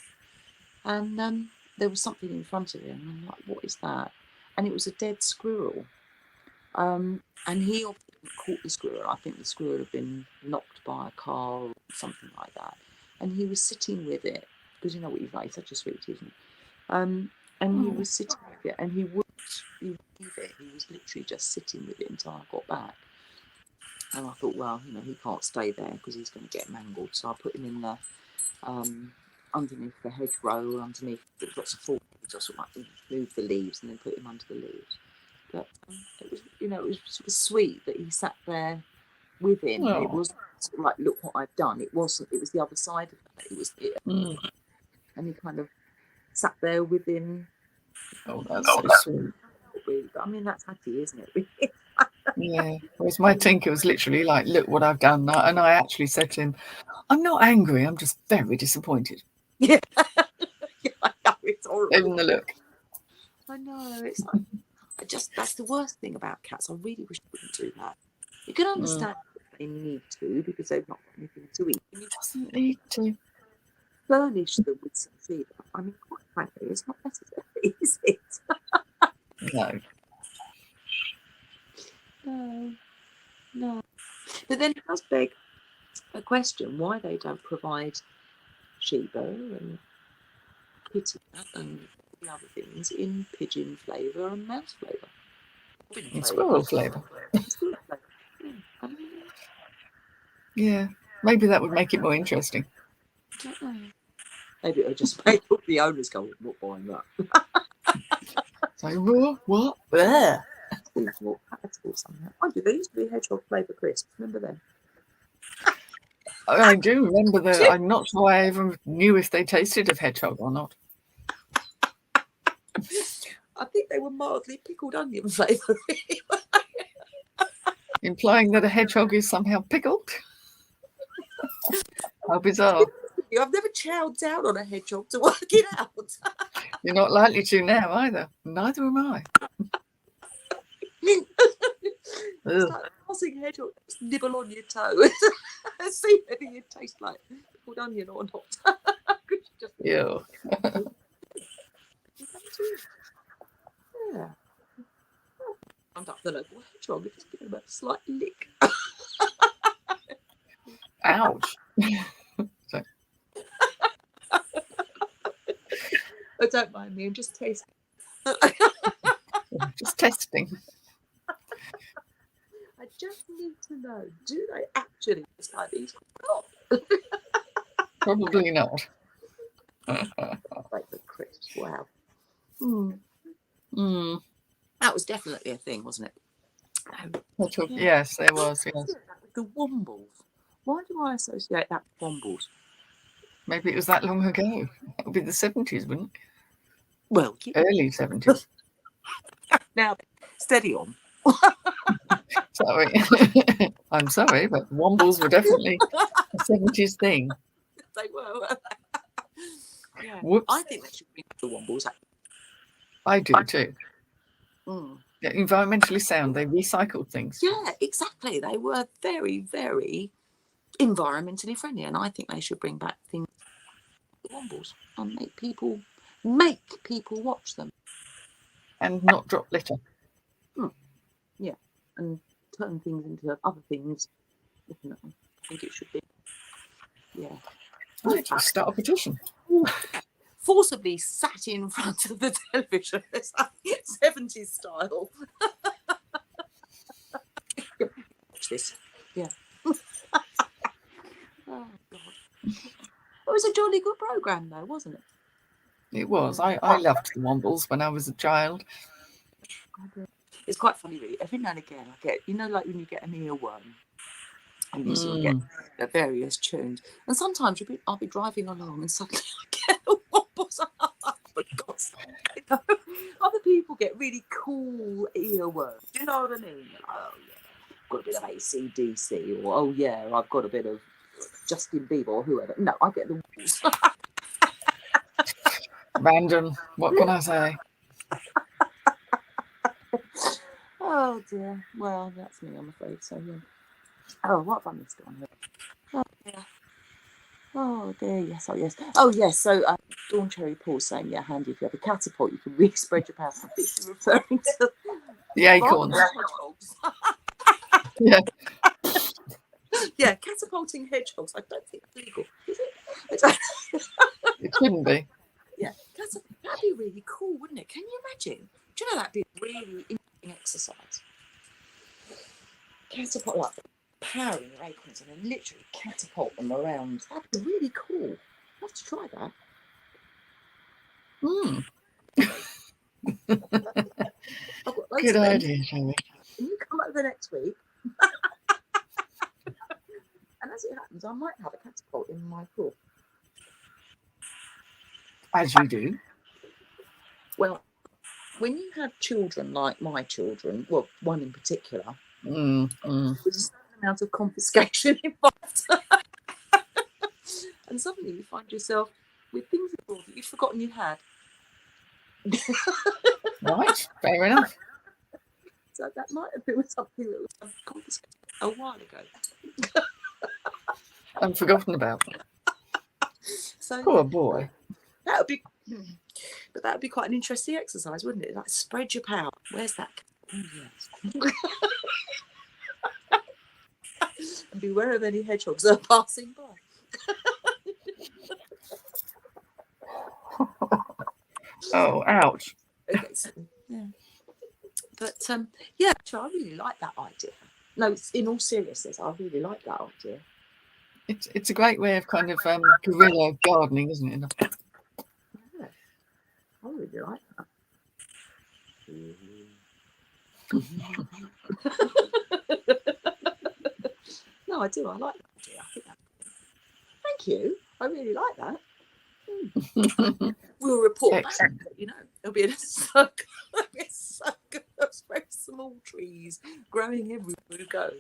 And there was something in front of him. And I'm like, what is that? And it was a dead squirrel. And he obviously caught the squirrel. I think the squirrel had been knocked by a car or something like that. And he was sitting with it, because you know what he's like, he's such a sweet, isn't he? And he was sitting with it, and he wouldn't leave it. He was literally just sitting with it until I got back. And I thought, well, you know, he can't stay there because he's going to get mangled. So I put him in the underneath the hedgerow, underneath lots of fall. I sort of like move the leaves and then put him under the leaves. But it was, you know, it was sort of sweet that he sat there with him. Oh. It wasn't sort of like, look what I've done. It wasn't. It was the other side of it. It was it. And he kind of sat there with him. Oh, that's so sweet. I mean, that's Hattie, isn't it? Yeah. Whereas my Tinker was literally like, look what I've done. And I actually said to him, I'm not angry. I'm just very disappointed. Yeah. Yeah, I know, it's horrible. Even the look. I know. It's like, that's the worst thing about cats. I really wish I wouldn't do that. You can understand if they need to because they've not got anything to eat. He doesn't need to furnish them with some feed. I mean, quite frankly, it's not necessary, is it? No. No. But then it does beg a question why they don't provide Sheba and Kitty Cat and the other things in pigeon flavour and mouse flavour. And squirrel flavour. Yeah, maybe that would make it more interesting. I don't know. Maybe it'll just make all the owners go, I'm not buying that. So, what? There. Mind you, there used to be hedgehog flavour crisps. Remember them? I do remember that. I'm not sure I even knew if they tasted of hedgehog or not. I think they were mildly pickled onion flavour. Implying that a hedgehog is somehow pickled? How bizarre. I've never chowed down on a hedgehog to work it out. You're not likely to now either. Neither am I. It's like passing hedgehog, just nibble on your toe. See whether you taste like pickled onion or not. Just, Ew. yeah. I'm up the local hedgehog. It's just giving him a slight lick. Ouch. Oh, don't mind me. I'm just tasting. Just testing. I just need to know, do they actually taste like these? Probably not. Like the crisps. Wow. Mm. Mm. That was definitely a thing, wasn't it? Yes, there was. Yes. The wombles. Why do I associate that with wombles? Maybe it was that long ago. It would be the 70s, wouldn't it? Well, Early 70s. now, steady on. Sorry. I'm sorry, but wombles were definitely a 70s thing. They were. Yeah. Whoops. I think they should bring the wombles. I do too. Mm. They're environmentally sound. They recycled things. Yeah, exactly. They were very, very environmentally friendly, and I think they should bring back things like wombles and make people watch them. And not drop litter. Yeah, and turn things into other things. Definitely, I think it should be. Yeah. Right, I'll start a petition. Forcibly sat in front of the television, 70s style. Watch this. Yeah. Oh, God. It was a jolly good programme, though, wasn't it? It was. I loved the wombles when I was a child. It's quite funny, really. Every now and again, I get, like when you get an earworm and you sort of get the various tunes. And sometimes I'll be driving along and suddenly I get the wombles. For God's sake. Other people get really cool earworms. Do you know what I mean? Oh, yeah, got a bit of AC/DC, or oh, yeah, I've got a bit of Justin Bieber or whoever. No, I get the wombles. Random. What can I say? Oh, dear. Well, that's me, I'm afraid. So, yeah. Oh, what have I missed on here? Oh, yeah. Oh, dear, yes, oh, yes. Oh, yes, so Dawn Cherry Paul saying, yeah, handy if you have a catapult, you can really spread your power. I think she's referring to The acorns. hedgehogs. Yeah. Yeah, catapulting hedgehogs. I don't think it's legal, is it? It shouldn't be. Yeah, that'd be really cool, wouldn't it? Can you imagine? Do you know that'd be a really interesting exercise? Catapult, like powering your acorns and then literally catapult them around. That'd be really cool. I'll have to try that. I've got loads Good of them. idea, Jamie. Can you come over next week? And as it happens, I might have a catapult in my pool. As you do. Well, when you have children like my children, well, one in particular, there's a certain amount of confiscation involved. And suddenly you find yourself with things involved that you'd forgotten you had. Right, fair enough. So that might have been something that was confiscated a while ago. And forgotten about. So Poor boy. that would be, but that would be quite an interesting exercise, wouldn't it? Like, spread your power. Where's that? Oh, yes. And beware of any hedgehogs that are passing by. Oh, ouch. Okay, so, yeah. But yeah, actually, I really like that idea. No, in all seriousness, I really like that idea. It's a great way of kind of guerrilla gardening, isn't it? Yeah, I really like that. No, I do. I like that idea. I think that. Thank you. I really like that. We'll report back. You know, there'll be a circle of very small trees growing everywhere we go.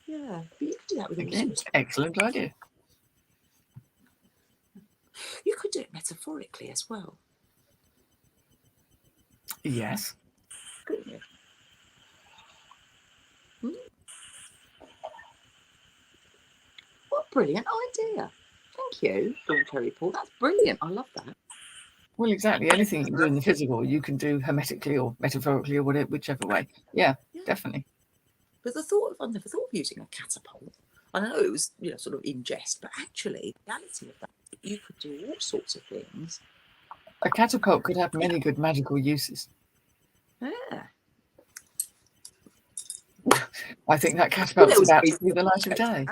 Yeah, but you could do that with Again, excellent idea. You could do it metaphorically as well. Yes. Couldn't you? What brilliant idea. Thank you, Dawn Terry Paul. That's brilliant. I love that. Well, exactly. Anything you can do in the physical, you can do hermetically or metaphorically or whatever, whichever way. Yeah, definitely. But I've never thought of using a catapult. I know it was, sort of in jest, but actually, the reality of that, you could do all sorts of things. A catapult could have many good magical uses. Yeah. I think that catapult's about to see the light of day.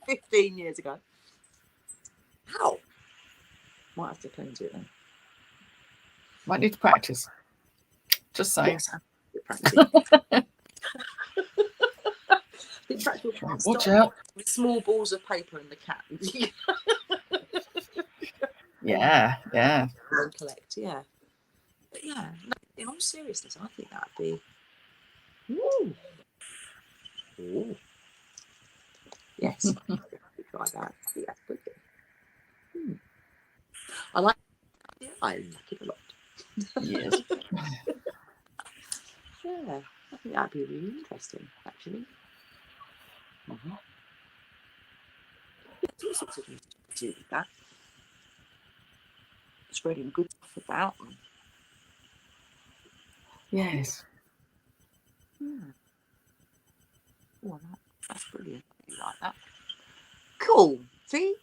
15 years ago. How? Might have to cleanse it then. Might need to practice. Just saying. Yes, practice. Watch out. With small balls of paper in the cat. Yeah. And collect, yeah. But yeah, no, in all seriousness, I think that'd be. Ooh. Yes. Try that. Yeah, I like it. I like it a lot. Yes. Yeah, I think that'd be really interesting, actually. Mm-hmm. There's all sorts of things to do with that. Spreading good stuff about them. Yes. Oh, that's brilliant. You like that? Cool. See?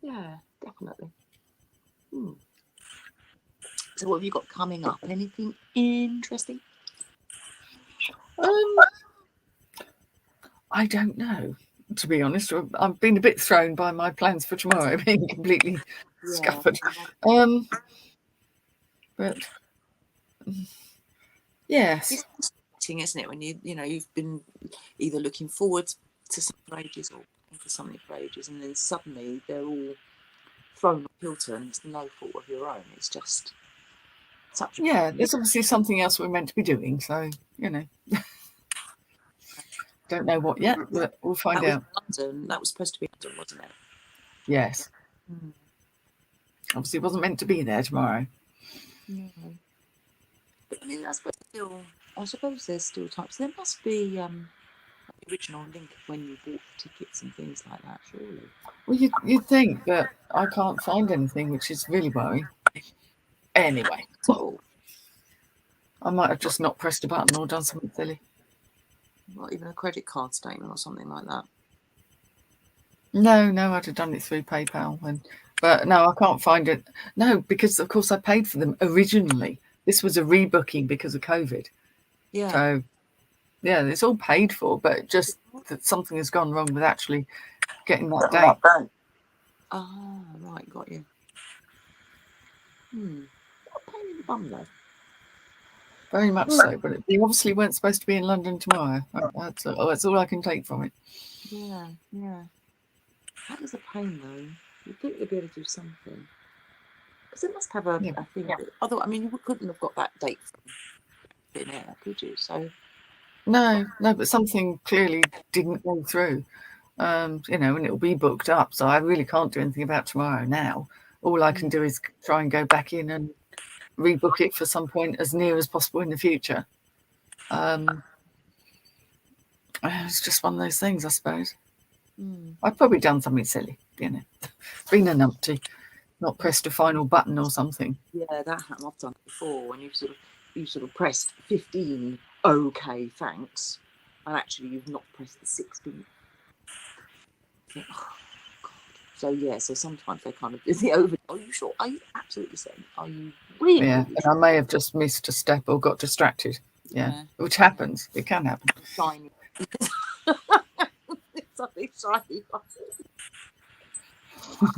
Yeah, definitely. So, what have you got coming up? Anything interesting? I don't know, to be honest. I've been a bit thrown by my plans for tomorrow being completely scuppered. But yes, it's exciting, isn't it? When you've been either looking forward to something for ages or for something for ages, and then suddenly they're all thrown off kilter, and it's no fault of your own. It's just such. There's obviously something else we're meant to be doing, so don't know what yet, but we'll find out. London. That was supposed to be London, wasn't it? Yes. Obviously, wasn't meant to be there tomorrow. No. But I mean, I suppose there's still types. There must be the original link when you bought the tickets and things like that, surely. Well, you'd think, but I can't find anything, which is really worrying. Anyway, I might have just not pressed a button or done something silly. Not even a credit card statement or something like that. No, I'd have done it through PayPal. But no, I can't find it. No, because of course I paid for them originally. This was a rebooking because of COVID. Yeah. So, it's all paid for, but just that something has gone wrong with actually getting that date. Ah, right, got you. What a pain in the bum, though. Very much so, but we obviously weren't supposed to be in London tomorrow. That's all I can take from it. Yeah. That is a pain, though. You'd think they'd be able to do something. Because it must have a thing. Although, I mean, you couldn't have got that date from thin air, could you? So. No, but something clearly didn't go through. And it'll be booked up. So I really can't do anything about tomorrow now. All I can do is try and go back in and rebook it for some point as near as possible in the future. It's just one of those things, I suppose. I've probably done something silly, been a numpty, not pressed a final button or something. Yeah, that happened. I've done it before when you sort of pressed 15 okay thanks, and actually you've not pressed the 16. Oh God. So sometimes they kind of the over. Are you sure? Are you absolutely certain? Are you really? Yeah, and I may have just missed a step or got distracted. Yeah. Which happens. It can happen. Shiny. It's a big shiny.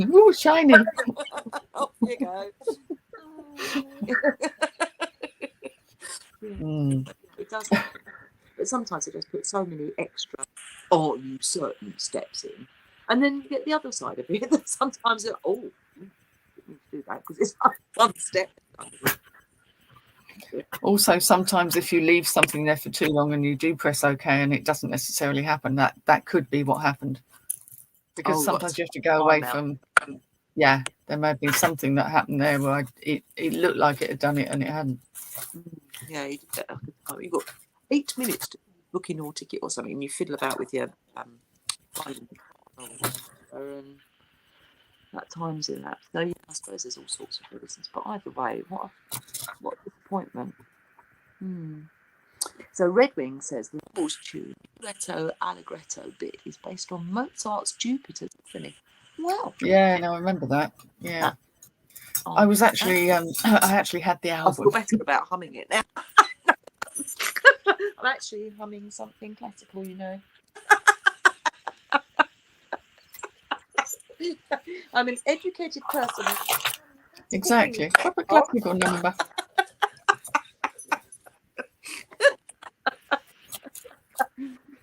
Ooh, shiny. Off you go. It does happen. But sometimes it just puts so many extra certain steps in. And then you get the other side of it. That sometimes you need to do that because it's like one step. Also, sometimes if you leave something there for too long and you do press OK and it doesn't necessarily happen, that could be what happened. Because sometimes you have to go away from, there may have been something that happened there where it looked like it had done it and it hadn't. Yeah, you did that. You've got 8 minutes to book in your ticket or something, and you fiddle about with your that time's in that. So yeah, I suppose there's all sorts of reasons. But either way, what a disappointment. So Red Wing says the Waltz tune, Allegretto Allegretto bit is based on Mozart's Jupiter Symphony. Well, yeah, no, I remember that. Yeah, I was actually, I actually had the I album. feel better about humming it now. I'm actually humming something classical, you know. I'm an educated person. Exactly, proper classical number.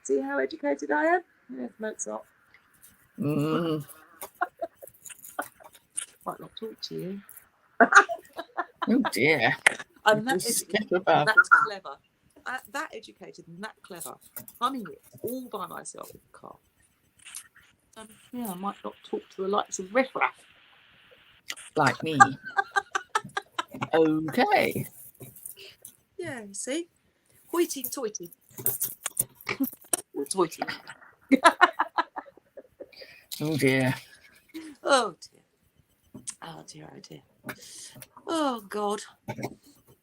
See how educated I am? Yes, Mozart. Might not talk to you. Oh dear. I'm that educated, above. that's clever. That educated and that clever. Humming it all by myself in the car. Yeah, I might not talk to the likes of Riff Raff. Like me. Okay. Yeah, see? Hoity-toity. Or toity. Oh dear. Oh dear. Oh dear, oh dear. Oh God.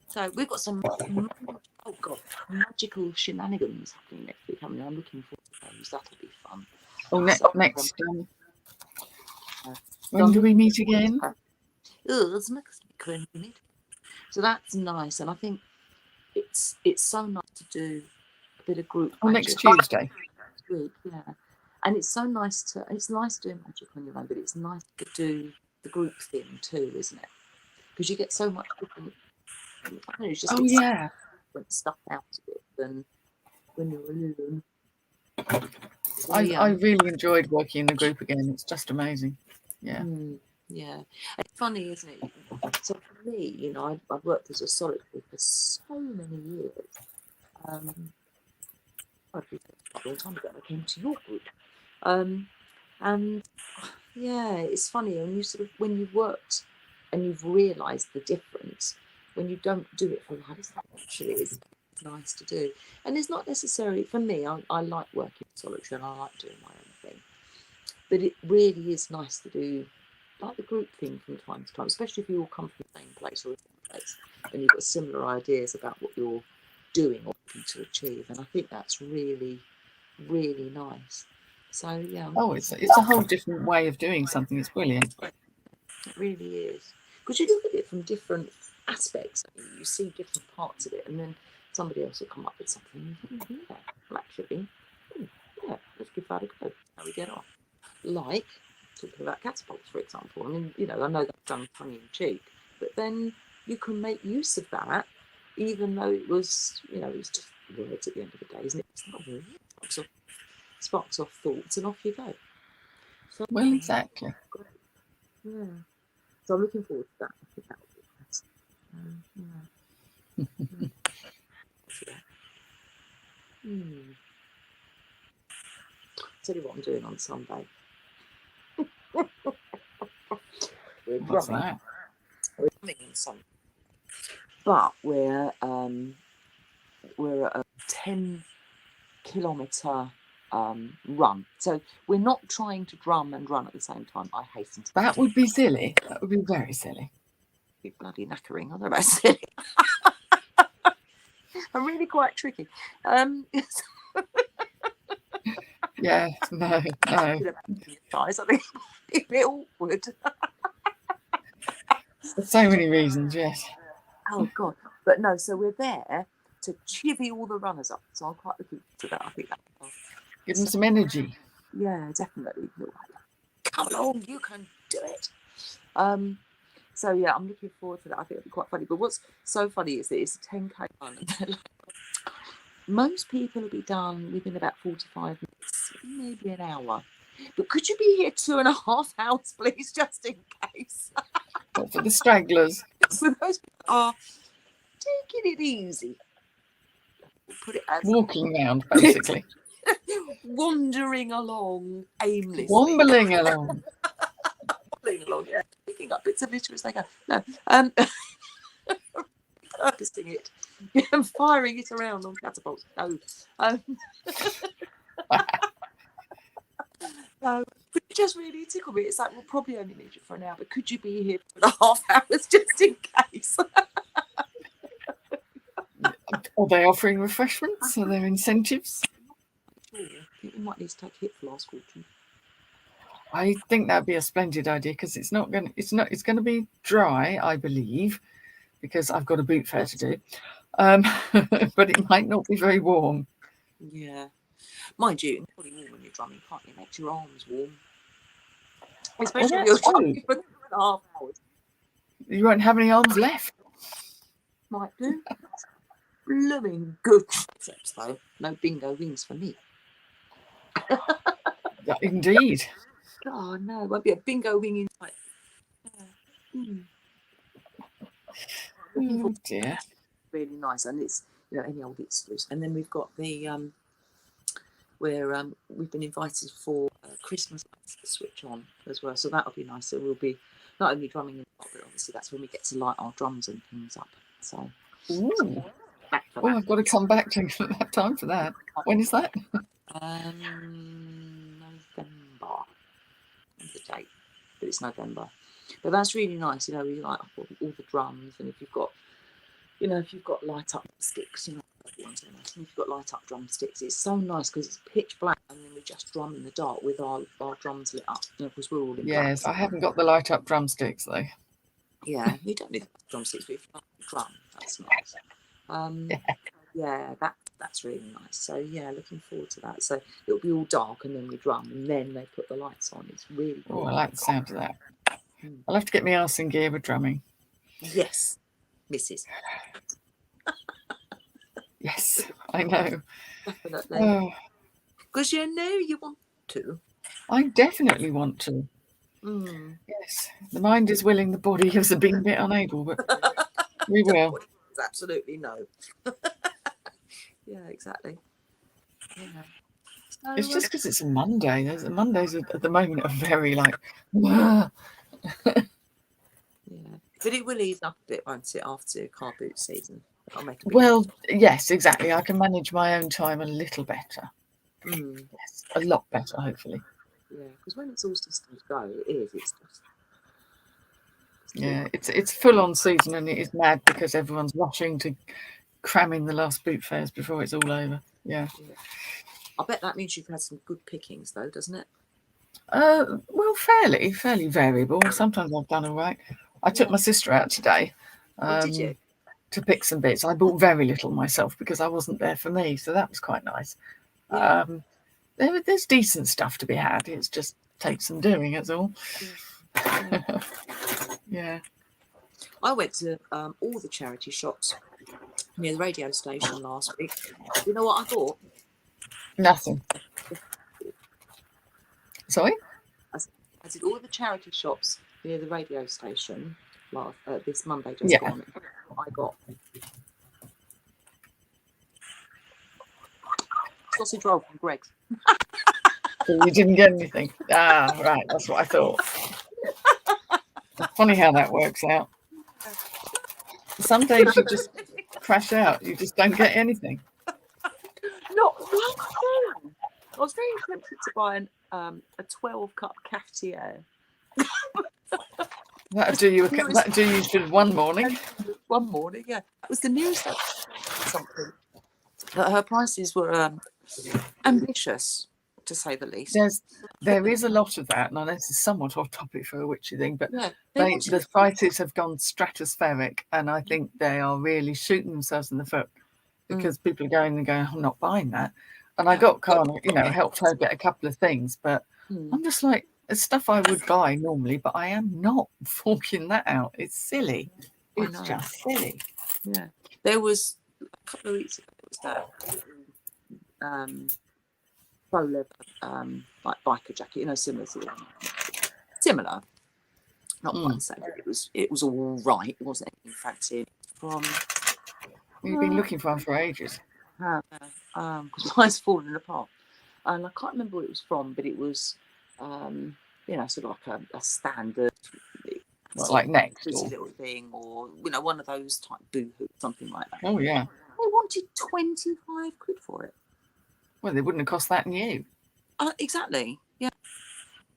So we've got some magical shenanigans happening next week. I'm looking forward to those. That'll be fun. Oh, next. When So do we meet again? It's next week. So that's nice, and I think it's so nice to do a bit of group. Oh, next Tuesday. Week, yeah. And it's so nice doing magic on your own, but it's nice to do the group thing too, isn't it? Because you get so much different. I don't know, just different stuff out of it than when you're alone. So, I really enjoyed working in the group again. It's just amazing. Yeah. Yeah. It's funny, isn't it? So for me, you know, I've worked as a solitary for so many years. A long time ago, I came to your group. And yeah, it's funny when you've worked and you've realised the difference, when you don't do it for life, actually is nice to do. And it's not necessarily, for me, I like working solitary and I like doing my own thing. But it really is nice to do like the group thing from time to time, especially if you all come from the same place or a different place and you've got similar ideas about what you're doing or looking to achieve. And I think that's really, really nice. So yeah. Oh, it's a whole different way of doing something. It's brilliant. It really is, because you look at it from different aspects. You see different parts of it, and then somebody else will come up with something. Yeah, well, actually, yeah, let's give that a go. How we get on? Like talking about catapults, for example. I mean, you know, I know that's done tongue in cheek, but then you can make use of that, even though it was, you know, it was just words at the end of the day, isn't it? It's not really. Sparks off thoughts, and off you go. So, well, exactly. Yeah. So I'm looking forward to that. I think that will be nice. Tell you what I'm doing on Sunday. What's that? We're drumming on Sunday, but we're at a 10-kilometre run. So we're not trying to drum and run at the same time. I hasten to. That would be silly. That would be very silly. Be bloody knackering. I don't know about silly. I'm really quite tricky. Yeah, no. Guys, I think it'd be a bit awkward. For so many reasons, yes. Oh God, but no. So we're there to chivvy all the runners up. So I'm quite looking to that. I think that. Give them some energy. Yeah, definitely. Come along, you can do it. So yeah, I'm looking forward to that. I think it'll be quite funny. But what's so funny is that it's a 10K run. Most people will be done within about 45 minutes, maybe an hour. But could you be here 2.5 hours, please, just in case? But for the stragglers. For those people that are taking it easy. Put it as walking around, basically. Wandering along aimlessly. Wombling along. Wombling along, yeah. picking up bits of litter as they go. No, purposing it and firing it around on catapults. No. No, but it just really tickled me. It's like, we'll probably only need you for an hour, but could you be here for 1.5 hours just in case? Are they offering refreshments? Are there incentives? Sure. You might need to take a hit for last fortune. I think that'd be a splendid idea because it's going to be dry, I believe, because I've got a boot fair to do. But it might not be very warm. Yeah. Mind you, it's probably warm when you're drumming, can't you? It makes your arms warm. Especially if you're drumming for 2.5 hours. You won't have any arms left. Might do. Blooming good triceps, though. No bingo wings for me. Indeed. Oh, no. It won't be a bingo wing inside. Oh, dear. Really nice. And it's, any old excuse. And then we've got the... where we've been invited for Christmas lights to switch on as well, so that'll be nice. So we'll be not only drumming in the dark, but obviously that's when we get to light our drums and things up. So, back for that. I've got to come back to have time for that. When is that? November. What's the date? But it's November. But that's really nice. We light up all the drums, and if you've got light up sticks, and if you've got light up drumsticks, it's so nice because it's pitch black, and then we just drum in the dark with our drums lit up. Because we're all in Yes, black. I haven't got the light up drumsticks though. Yeah, you don't need drumsticks, but if you like the drum, that's nice. That's really nice. So looking forward to that. So it'll be all dark, and then we drum, and then they put the lights on. It's really cool. Oh, I like the sound of that. I'll have to get my arse in gear with drumming. Yes, Mrs. Yes, I know. Definitely. Because you want to. I definitely want to. Yes, the mind is willing, the body has been a bit unable, but we will. Absolutely no. Yeah, exactly. Yeah. So, it's just because it's a Monday. Mondays at the moment are very like. Yeah, but it will ease up a bit, won't it, after car boot season? Well, yes, exactly. I can manage my own time a little better. Yes, a lot better, hopefully. Yeah, because when it's all systems go, it is. It's just. Yeah, it's full on season, and it is mad because everyone's rushing to cram in the last boot fairs before it's all over. Yeah. I bet that means you've had some good pickings, though, doesn't it? Well, fairly variable. Sometimes I've done all right. I took my sister out today. Did you? To pick some bits. I bought very little myself because I wasn't there for me, so that was quite nice. Yeah. There's decent stuff to be had. It just takes some doing, that's all. Yeah. I went to all the charity shops near the radio station last week. You know what I bought? Nothing. Sorry? I did all the charity shops near the radio station this Monday just gone. I got sausage roll from Greg's. So you didn't get anything? Ah, right. That's what I thought. It's funny how that works out. Some days you just crash out. You just don't get anything. Not one thing. I was very tempted to buy a 12-cup cafetiere. That'd do you for one morning. One morning, yeah. It was the news that something. Her prices were ambitious, to say the least. There is a lot of that. Now, this is somewhat off topic for a witchy thing, but the prices have gone stratospheric, and I think they are really shooting themselves in the foot because people are going, I'm not buying that. And I got helped her get a couple of things, but I'm just like, it's stuff I would buy normally, but I am not forking that out. It's silly. It's just silly. Yeah. There was a couple of weeks ago, there was that faux leather, like biker jacket, similar. Not quite the same, but it was all right. It wasn't anything fancy. You've been looking for one for ages. Because mine's falling apart. And I can't remember what it was from, but it was, sort of like a standard What, like Next? pretty Or... little thing, or one of those type Boohoo, something like that. Oh yeah. They wanted 25 quid for it. Well, they wouldn't have cost that new. Exactly. Yeah.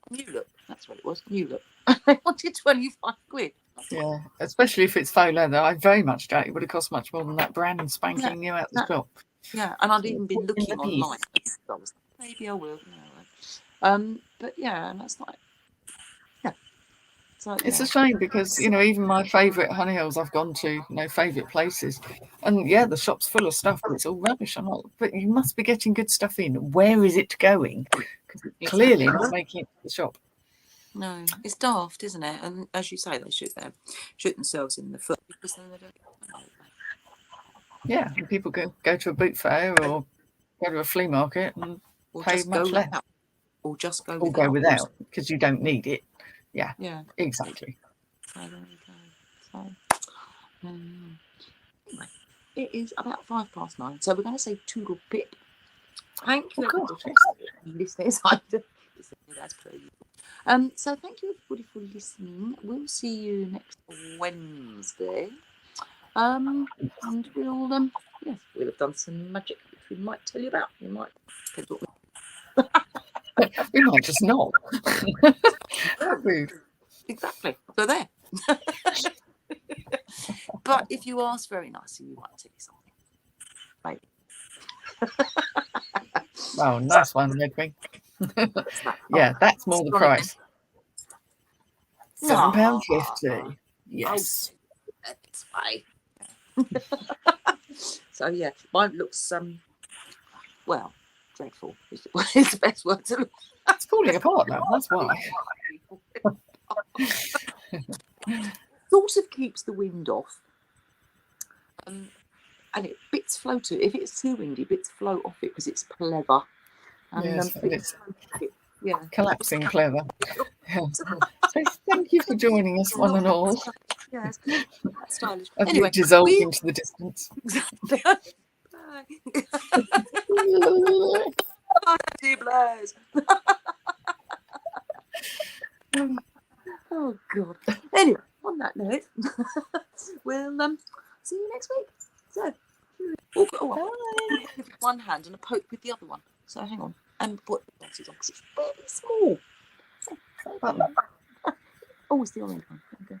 New Look. That's what it was. New Look. They wanted 25 quid. Yeah, especially if it's faux leather. I very much doubt it would have cost much more than that brand spanking new out the shop. Yeah, and I'd even been looking online. I was like, maybe I will. But yeah, and that's like, yeah. So It's a shame because even my favourite honey hills I've gone to, favourite places, and yeah, the shop's full of stuff, but it's all rubbish. I'm like, but you must be getting good stuff in. Where is it going? Because it's clearly not making it to the shop. No, it's daft, isn't it? And as you say, they shoot themselves in the foot because then they don't. Yeah, and people go to a boot fair or go to a flea market and pay much less. Or just go or go without because you don't need it. Yeah, exactly. So there you go. So anyway, it is about 9:05, so we're going to say toodle pip. Thank you, everybody, listeners. That's crazy. So thank you, everybody, for listening. We'll see you next Wednesday. And we'll have done some magic, which we might tell you about. We might. We might just not. Rude. Exactly. So there. But if you ask very nicely, we might tell you something. Right. Oh, nice one, Redwing. Yeah, that's more the price. £7.50. Yes. That's fine. So yeah, mine looks well, dreadful. It's the best word to look. It's falling apart now. That's why. Sort of keeps the wind off, and bits flow to. If it's too windy, bits flow off it because it's pleather. And, yes, and it's collapsing it's pleather. So thank you for joining us, one and all. Yes, that's stylish. As Anyway, we dissolve into the distance. Exactly. Blaze. Oh God. Anyway, on that note, we'll see you next week. So, with one hand and a poke with the other one. So hang on, and put the glasses on because it's very small. Oh, it's the orange one. Okay.